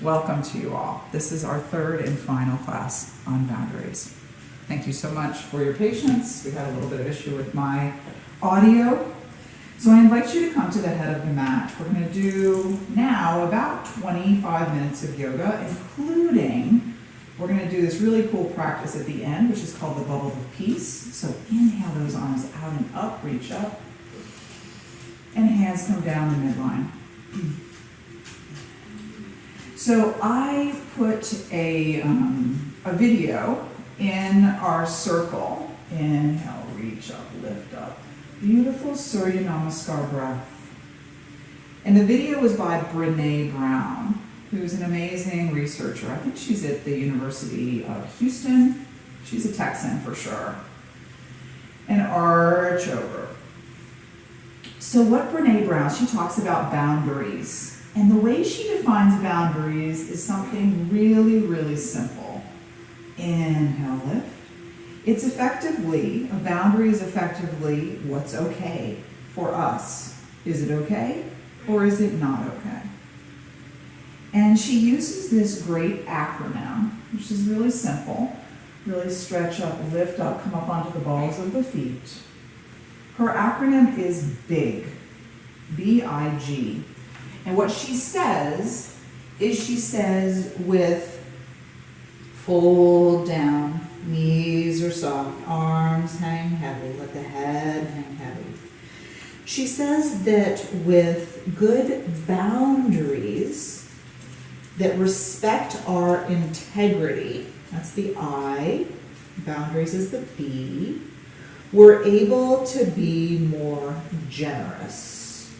Welcome to you all. This is our third and final class on boundaries. Thank you so much for your patience. We had a little bit of issue with my audio. So I invite you to come to the head of the mat. We're going to do now about 25 minutes of yoga, including we're going to do this really cool practice at the end, which is called the bubble of peace. So inhale those arms out and up, reach up, and hands come down the midline. So I put a video in our circle. Inhale, reach up, lift up. Beautiful Surya Namaskar breath. And the video was by Brené Brown, who's an amazing researcher. I think she's at the University of Houston. She's a Texan for sure. And arch over. So what Brené Brown, she talks about boundaries. And the way she defines boundaries is something really, really simple. Inhale, lift. A boundary is effectively what's okay for us. Is it okay or is it not okay? And she uses this great acronym, which is really simple. Really stretch up, lift up, come up onto the balls of the feet. Her acronym is BIG, B-I-G. And what she says is with fold down, knees are soft, arms hang heavy, let the head hang heavy. She says that with good boundaries that respect our integrity, that's the I, boundaries is the B, we're able to be more generous.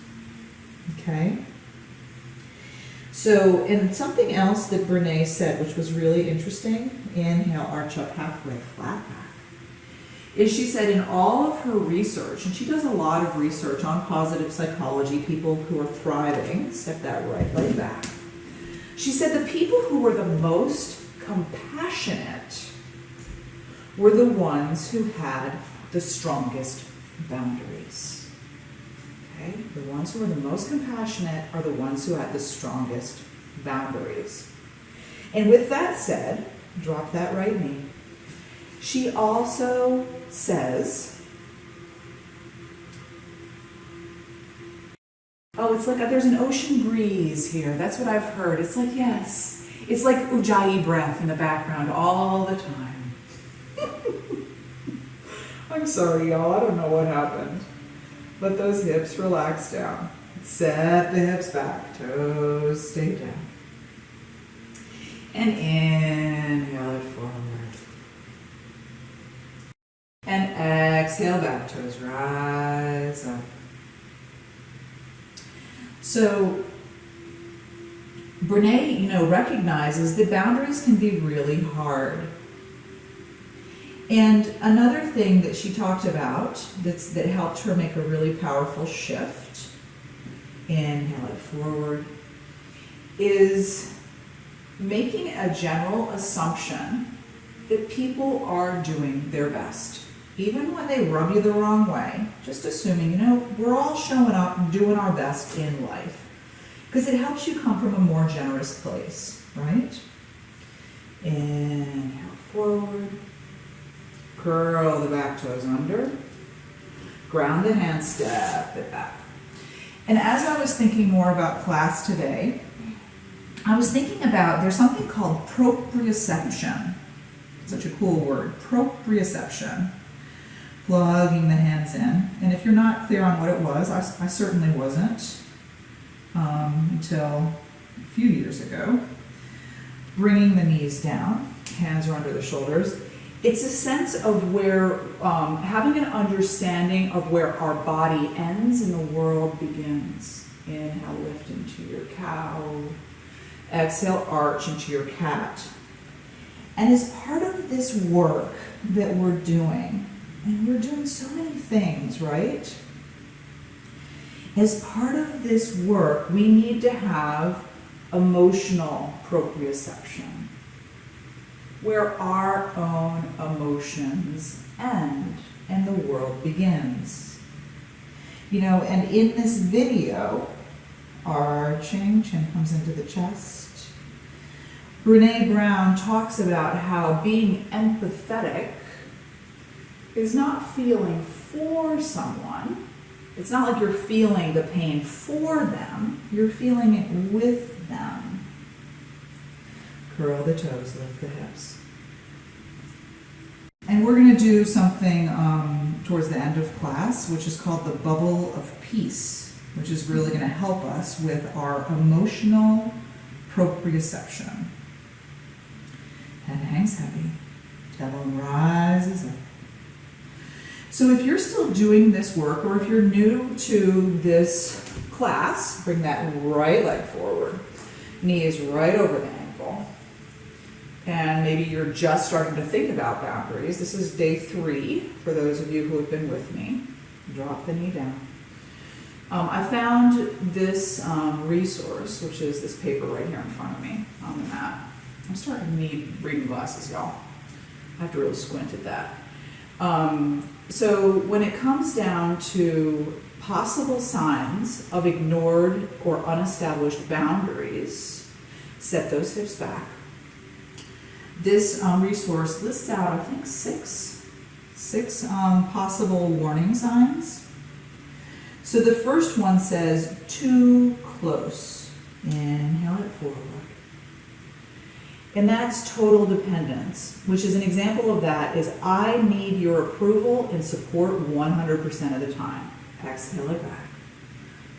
Okay? So, and something else that Brené said, which was really interesting, inhale, arch up halfway, flat back, is she said in all of her research, and she does a lot of research on positive psychology, people who are thriving, step that right leg back. She said the people who were the most compassionate were the ones who had the strongest boundaries. Okay? The ones who are the most compassionate are the ones who have the strongest boundaries. And with that said, drop that right knee. She also says, oh, it's like there's an ocean breeze here. That's what I've heard. It's like, yes. It's like Ujjayi breath in the background all the time. I'm sorry, y'all. I don't know what happened. Let those hips relax down. Set the hips back. Toes stay down. And inhale it forward. And exhale back. Toes rise up. So Brené, recognizes that boundaries can be really hard. And another thing that she talked about that helped her make a really powerful shift, inhale it forward, is making a general assumption that people are doing their best. Even when they rub you the wrong way, just assuming, we're all showing up and doing our best in life. Because it helps you come from a more generous place, right? Inhale forward. Curl the back toes under. Ground the hands, step it back. And as I was thinking more about class today, I was thinking about, there's something called proprioception. Such a cool word, proprioception. Plugging the hands in. And if you're not clear on what it was, I certainly wasn't until a few years ago. Bringing the knees down, hands are under the shoulders. It's a sense of where, having an understanding of where our body ends and the world begins. Inhale, lift into your cow. Exhale, arch into your cat. And as part of this work that we're doing, and we're doing so many things, right? As part of this work, we need to have emotional proprioception, where our own emotions end and the world begins. And in this video, arching, chin comes into the chest, Brene Brown talks about how being empathetic is not feeling for someone. It's not like you're feeling the pain for them, you're feeling it with them. Curl the toes, lift the hips. And we're going to do something towards the end of class, which is called the bubble of peace, which is really going to help us with our emotional proprioception. Head hangs heavy, tailbone rises up. So if you're still doing this work, or if you're new to this class, bring that right leg forward, knees right over the ankle. And maybe you're just starting to think about boundaries. This is day 3 for those of you who have been with me. Drop the knee down. I found this resource, which is this paper right here in front of me on the mat. I'm starting to need reading glasses, y'all. I have to really squint at that. So when it comes down to possible signs of ignored or unestablished boundaries, set those hips back. This resource lists out, I think, six possible warning signs. So the first one says, too close. Inhale it forward. And that's total dependence, which is an example of that is I need your approval and support 100% of the time. Exhale it back.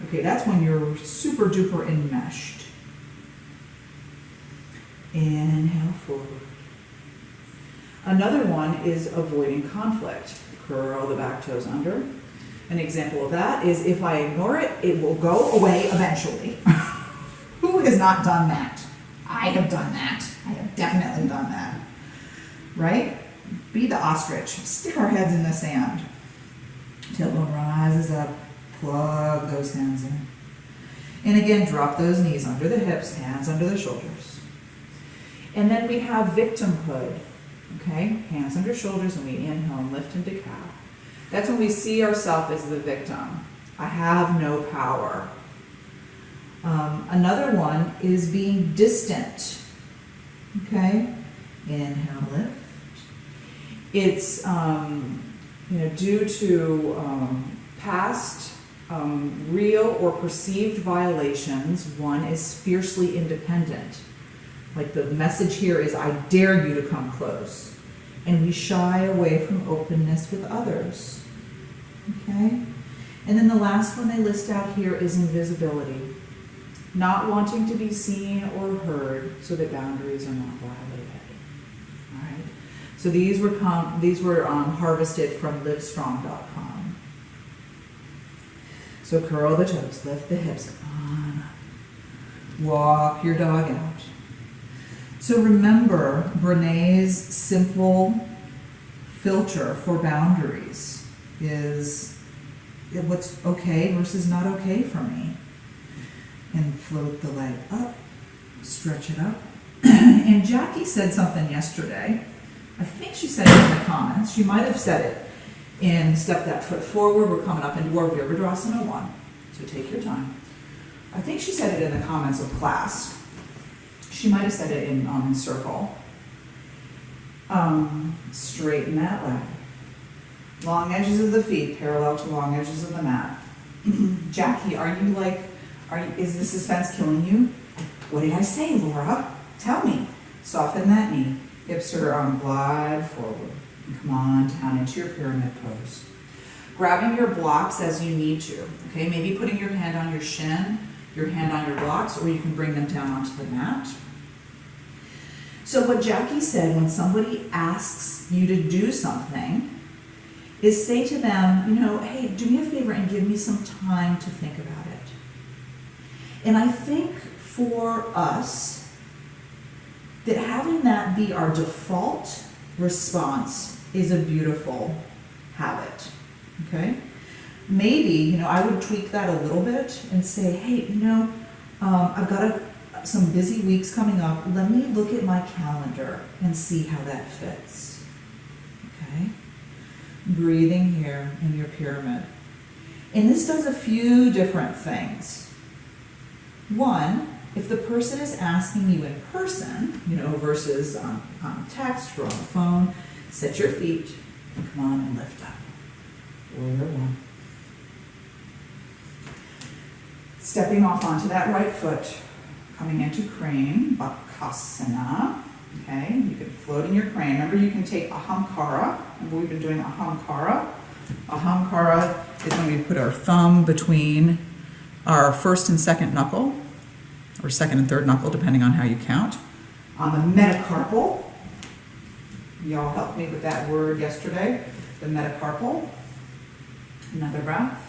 Okay, that's when you're super duper enmeshed. Inhale forward. Another one is avoiding conflict. Curl the back toes under. An example of that is if I ignore it, it will go away eventually. Who has not done that? I have done that. I have definitely done that. Right? Be the ostrich. Stick our heads in the sand. Tailbone rises up. Plug those hands in. And again, drop those knees under the hips, hands under the shoulders. And then we have victimhood. Okay? Hands under shoulders, and we inhale and lift into cow. That's when we see ourselves as the victim. I have no power. Another one is being distant. Okay? Inhale, lift. It's due to past real or perceived violations. One is fiercely independent. Like the message here is, I dare you to come close. And we shy away from openness with others. Okay? And then the last one they list out here is invisibility. Not wanting to be seen or heard so that boundaries are not violated. All right? So these were harvested from livestrong.com. So curl the toes, lift the hips, come on up. Walk your dog out. So remember, Brené's simple filter for boundaries is what's okay versus not okay for me. And float the leg up, stretch it up. And Jackie said something yesterday. I think she said it in the comments. She might have said it in Step That Foot Forward. We're coming up into our Virabhadrasana 1. So take your time. I think she said it in the comments of class. She might have said it in circle. Straighten that leg. Long edges of the feet parallel to long edges of the mat. Jackie, is the suspense killing you? What did I say, Laura? Tell me. Soften that knee. Hips are glide forward. And come on down into your pyramid pose. Grabbing your blocks as you need to. Okay, maybe putting your hand on your shin, your hand on your blocks, or you can bring them down onto the mat. So what Jackie said, when somebody asks you to do something, is say to them, hey, do me a favor and give me some time to think about it. And I think for us, that having that be our default response is a beautiful habit, okay? Maybe, I would tweak that a little bit and say, hey, I've got some busy weeks coming up. Let me look at my calendar and see how that fits, okay? Breathing here in your pyramid. And this does a few different things. One, if the person is asking you in person, versus on text or on the phone, set your feet and come on and lift up. Warrior one. Stepping off onto that right foot, coming into crane, Bakasana. Okay, you can float in your crane. Remember, you can take Ahamkara. Remember, we've been doing Ahamkara. Ahamkara is when we put our thumb between our first and second knuckle, or second and third knuckle, depending on how you count. On the metacarpal, y'all helped me with that word yesterday, the metacarpal. Another breath.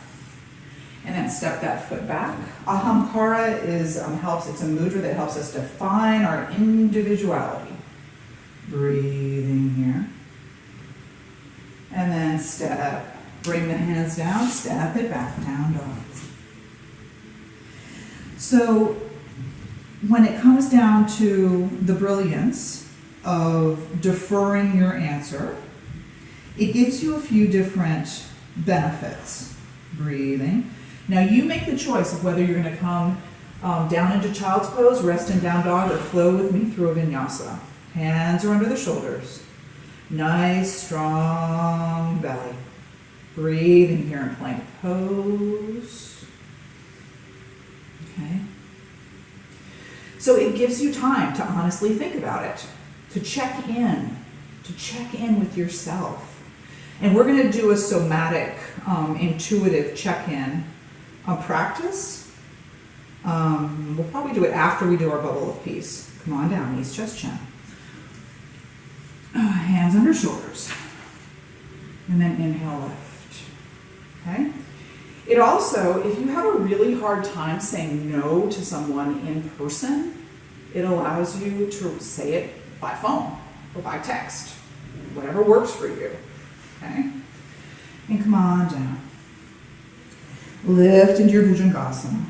And then step that foot back. Ahamkara is it's a mudra that helps us define our individuality. Breathing here. And then step, bring the hands down, step it back, down dog. So when it comes down to the brilliance of deferring your answer, it gives you a few different benefits. Breathing. Now you make the choice of whether you're going to come down into child's pose, rest in down dog, or flow with me through a vinyasa. Hands are under the shoulders. Nice, strong belly. Breathing here in plank pose. Okay. So it gives you time to honestly think about it, to check in with yourself. And we're going to do a somatic, intuitive check-in practice. We'll probably do it after we do our bubble of peace. Come on down, knees, chest, chin. Hands under shoulders. And then inhale, lift. Okay? It also, if you have a really hard time saying no to someone in person, it allows you to say it by phone or by text, whatever works for you. Okay? And come on down. Lift into your Bhujangasana.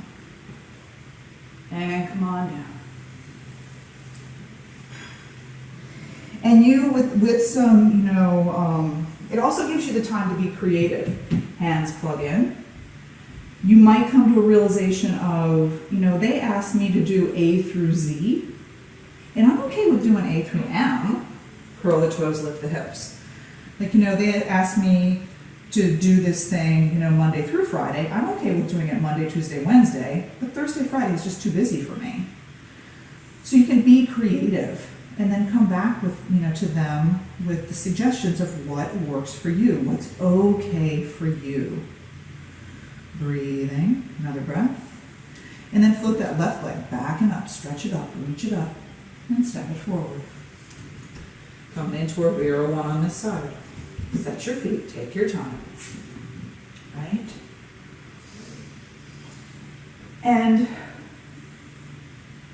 And come on down. And you, with some, it also gives you the time to be creative. Hands plug in. You might come to a realization of, they asked me to do A through Z, and I'm okay with doing A through M. Curl the toes, lift the hips. Like, they asked me to do this thing, Monday through Friday. I'm okay with doing it Monday, Tuesday, Wednesday, but Thursday, Friday is just too busy for me. So you can be creative and then come back with, to them with the suggestions of what works for you, what's okay for you. Breathing, another breath. And then float that left leg back and up, stretch it up, reach it up, and step it forward. Come into a Vira one on this side. Set your feet, take your time. Right? And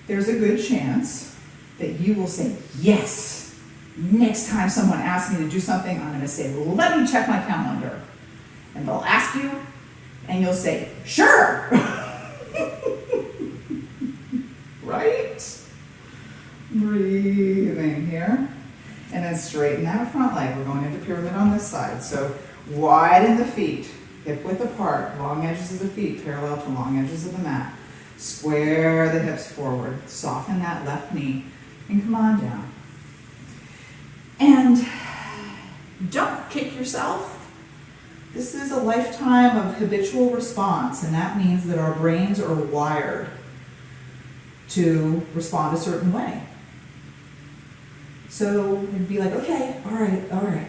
there's a good chance that you will say, yes. Next time someone asks me to do something, I'm going to say, let me check my calendar. And they'll ask you, and you'll say, sure. Right? Breathing here. And then straighten that front leg. We're going into pyramid on this side. So widen the feet, hip width apart, long edges of the feet parallel to long edges of the mat. Square the hips forward. Soften that left knee. And come on down. And don't kick yourself. This is a lifetime of habitual response, and that means that our brains are wired to respond a certain way. So it'd be like, okay, all right, okay.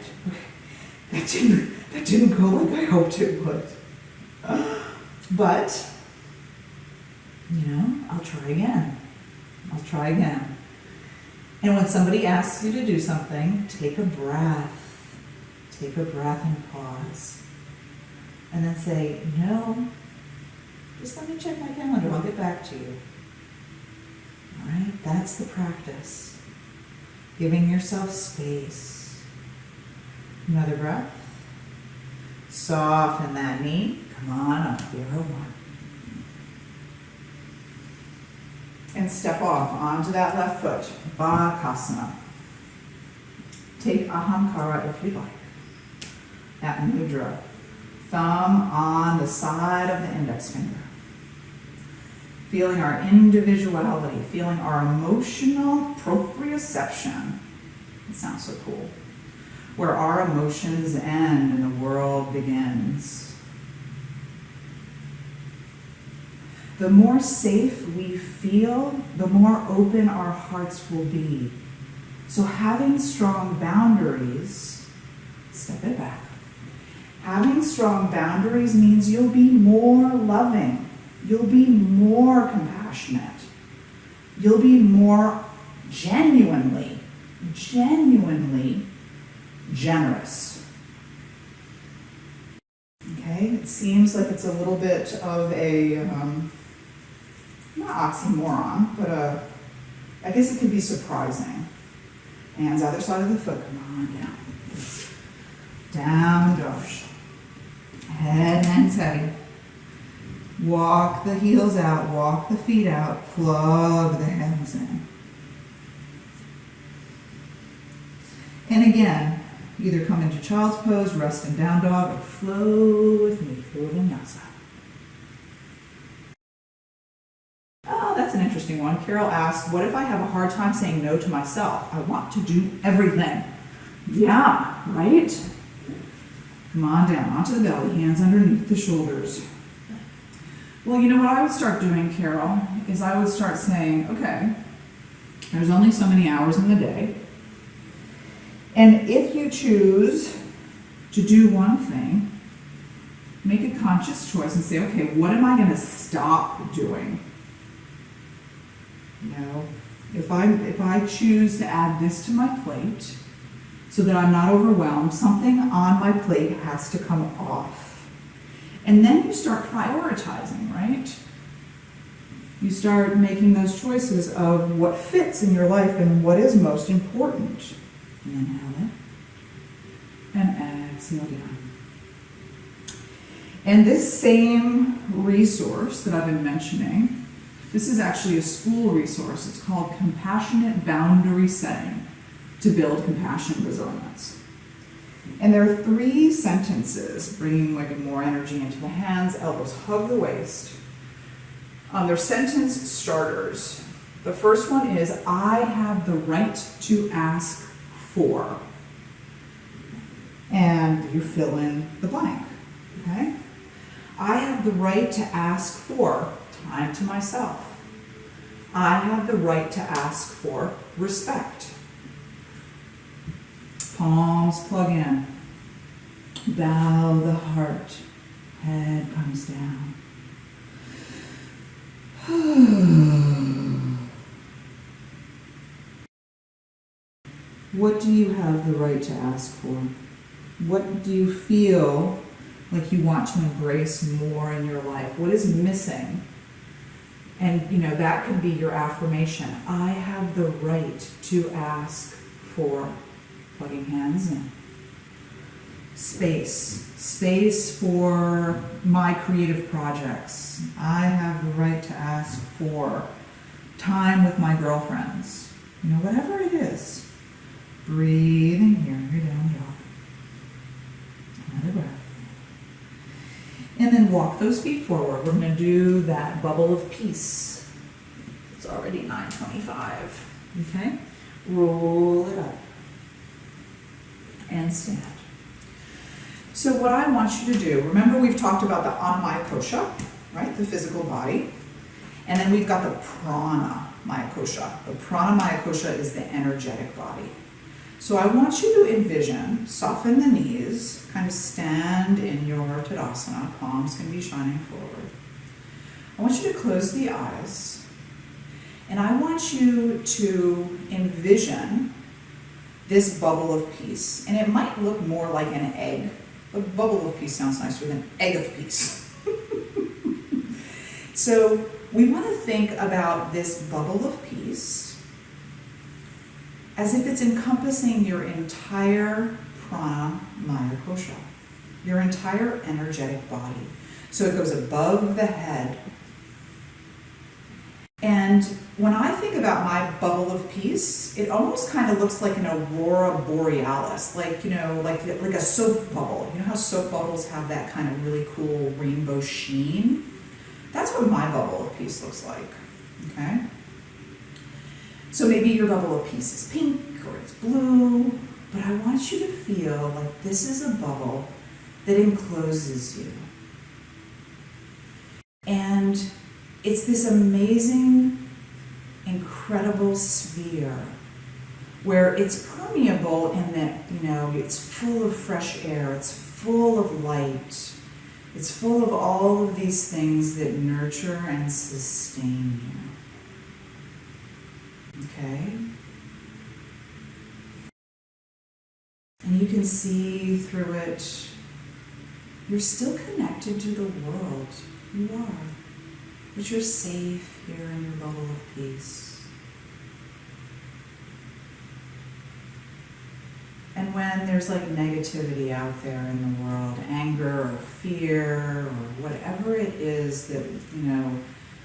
That didn't go like I hoped it would. But, I'll try again. And when somebody asks you to do something, take a breath. Take a breath and pause. And then say, no, just let me check my calendar. I'll get back to you. All right, that's the practice. Giving yourself space. Another breath. Soften that knee. Come on up, Vira one. And step off onto that left foot. Bakasana. Take Ahamkara if you like. That mudra. Thumb on the side of the index finger. feeling our individuality, feeling our emotional proprioception. It sounds so cool. Where our emotions end and the world begins. The more safe we feel, the more open our hearts will be. So having strong boundaries, step it back. Having strong boundaries means you'll be more loving. You'll be more compassionate. You'll be more genuinely generous. Okay, it seems like it's a little bit of a, not oxymoron, but I guess it could be surprising. Hands either side of the foot, come on down. Down dog. Head and hands heavy. Walk the heels out, walk the feet out, plug the hands in. And again, either come into child's pose, rest in down dog, or flow with me through vinyasa. Oh, that's an interesting one. Carol asked, what if I have a hard time saying no to myself? I want to do everything. Yeah, right? Come on down, onto the belly, hands underneath the shoulders. Well, you know what I would start doing, Carol, is I would start saying, okay, there's only so many hours in the day. And if you choose to do one thing, make a conscious choice and say, okay, what am I going to stop doing? You know, if I choose to add this to my plate so that I'm not overwhelmed, something on my plate has to come off. And then you start prioritizing, right? You start making those choices of what fits in your life and what is most important. Inhale it and exhale down. And this same resource that I've been mentioning, this is actually a school resource. It's called Compassionate Boundary Setting to Build Compassion Resilience. And there are 3 sentences, bringing like more energy into the hands, elbows hug the waist. They're sentence starters. The first one is, I have the right to ask for. And you fill in the blank, okay? I have the right to ask for time to myself. I have the right to ask for respect. Palms plug in. Bow the heart. Head comes down. What do you have the right to ask for? What do you feel like you want to embrace more in your life? What is missing? And you know, that can be your affirmation. I have the right to ask for, plugging hands in. Space for my creative projects. I have the right to ask for time with my girlfriends. You know, whatever it is. Breathing here, you're down dog. Another breath. And then walk those feet forward. We're going to do that bubble of peace. It's already 9:25. Okay? Roll it up. And stand. So what I want you to do, remember we've talked about the Anamaya Kosha, right? The physical body. And then we've got the Prana Maya Kosha. The Prana Maya Kosha is the energetic body. So I want you to envision, soften the knees, kind of stand in your Tadasana, palms can be shining forward. I want you to close the eyes, and I want you to envision this bubble of peace. And it might look more like an egg. A bubble of peace sounds nicer than egg of peace. So we want to think about this bubble of peace as if it's encompassing your entire Prana Maya Kosha, your entire energetic body. So it goes above the head. And when I think about my bubble of peace, it almost kind of looks like an aurora borealis, like, you know, like a soap bubble. You know how soap bubbles have that kind of really cool rainbow sheen? That's what my bubble of of peace looks like, okay? So maybe your bubble of peace is pink or it's blue, but I want you to feel like this is a bubble that encloses you. And it's this amazing, incredible sphere where it's permeable in that, it's full of fresh air, it's full of light, it's full of all of these things that nurture and sustain you. Okay? And you can see through it, you're still connected to the world. You are. But you're safe here in your bubble of peace. And when there's like negativity out there in the world, anger or fear or whatever it is that,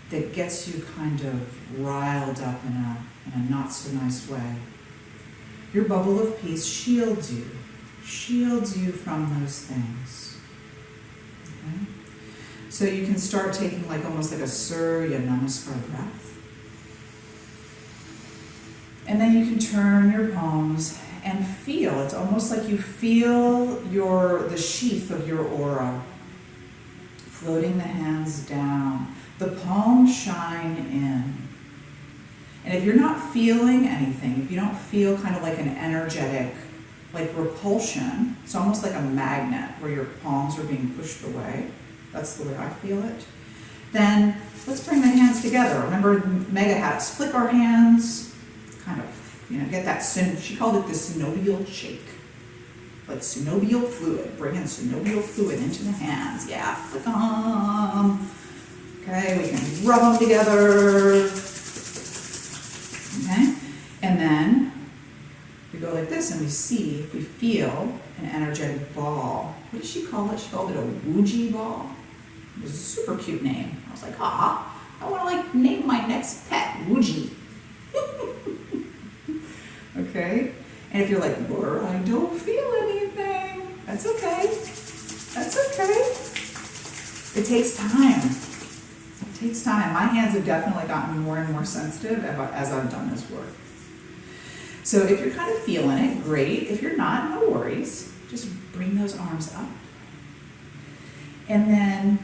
that gets you kind of riled up in a not so nice way, your bubble of peace shields you from those things. Okay? So you can start taking like almost like a Surya Namaskar breath. And then you can turn your palms and feel. It's almost like you feel the sheath of your aura, floating the hands down. The palms shine in. And if you're not feeling anything, if you don't feel kind of like an energetic, like repulsion, it's almost like a magnet where your palms are being pushed away. That's the way I feel it. Then let's bring the hands together. Remember, Mega had us flick our hands, kind of, get that, she called it the synovial shake. Like synovial fluid, bringing synovial fluid into the hands. Yeah, flick them. Okay, we can rub them together. Okay, and then we go like this and we feel an energetic ball. What did she call it? She called it a Wuji ball. It was a super cute name. I was like, I want to name my next pet Wuji. Okay? And if you're like, Laura, I don't feel anything, that's okay. That's okay. It takes time. It takes time. My hands have definitely gotten more and more sensitive as I've done this work. So if you're kind of feeling it, great. If you're not, no worries. Just bring those arms up. And then,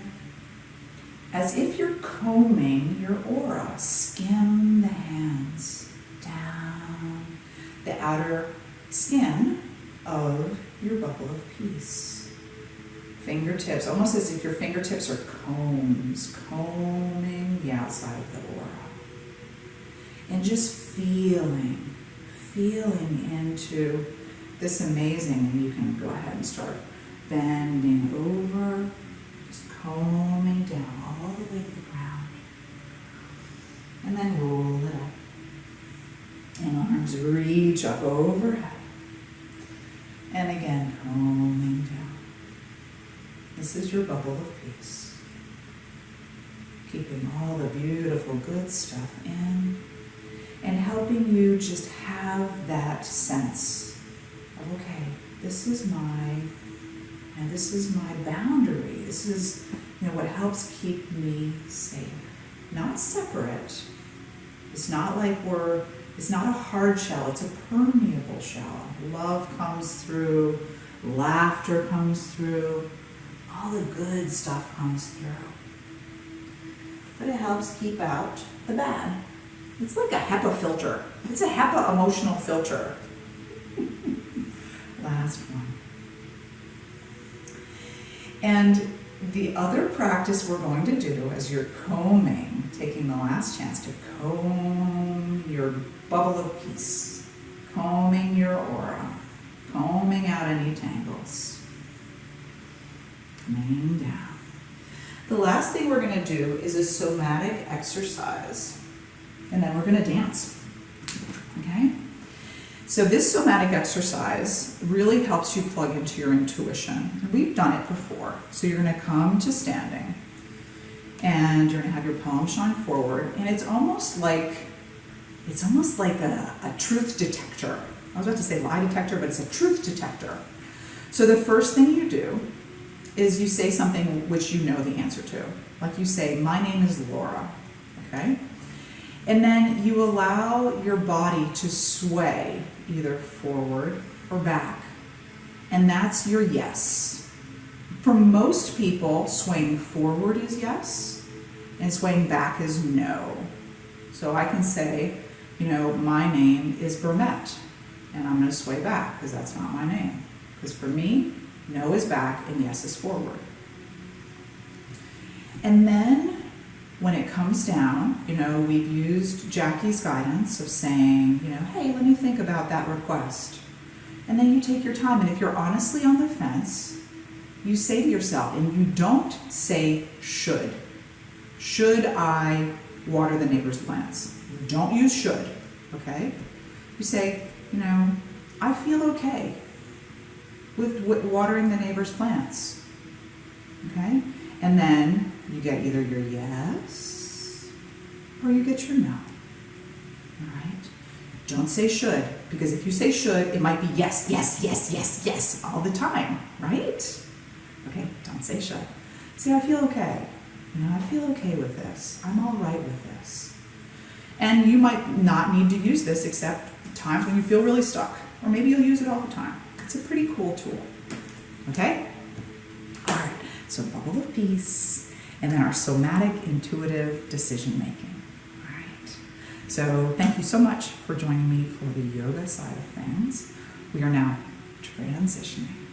as if you're combing your aura, skim the hands down the outer skin of your bubble of peace. Fingertips, almost as if your fingertips are combs, combing the outside of the aura. And just feeling into this amazing, and you can go ahead and start bending over, just combing down all the way to the ground. And then roll it up. And arms reach up overhead. And again, combing down. This is your bubble of peace. Keeping all the beautiful good stuff in and helping you just have that sense of, okay, this is my boundary. This is, what helps keep me safe. Not separate. It's not like it's not a hard shell, it's a permeable shell. Love comes through, laughter comes through, all the good stuff comes through. But it helps keep out the bad. It's like a HEPA filter. It's a HEPA emotional filter. Last one. And the other practice we're going to do as you're combing, taking the last chance to comb your bubble of peace, combing your aura, combing out any tangles, laying down. The last thing we're going to do is a somatic exercise, and then we're going to dance. Okay? So this somatic exercise really helps you plug into your intuition. We've done it before. So you're going to come to standing, and you're going to have your palms shine forward, and it's almost like a truth detector. I was about to say lie detector, but it's a truth detector. So the first thing you do is you say something which you know the answer to. Like you say, my name is Laura. okay? And then you allow your body to sway either forward or back. And that's your yes. For most people, swaying forward is yes, and swaying back is no. So I can say, you know, my name is Burnett, and I'm going to sway back because that's not my name. Because for me, no is back and yes is forward. And then when it comes down, you know, we've used Jackie's guidance of saying, you know, hey, let me think about that request. And then you take your time, and if you're honestly on the fence, you say to yourself, and you don't say should. Should I water the neighbor's plants? Don't use should, okay? You say, you know, I feel okay with watering the neighbor's plants, okay? And then you get either your yes or you get your no, all right? Don't say should, because if you say should, it might be yes, yes, yes, yes, yes all the time, right? Okay, don't say should. Say, I feel okay. You know, I feel okay with this. I'm all right with this. And you might not need to use this except times when you feel really stuck, or maybe you'll use it all the time. It's a pretty cool tool, okay? All right, so bubble of peace, and then our somatic intuitive decision making. All right, so thank you so much for joining me for the yoga side of things. We are now transitioning.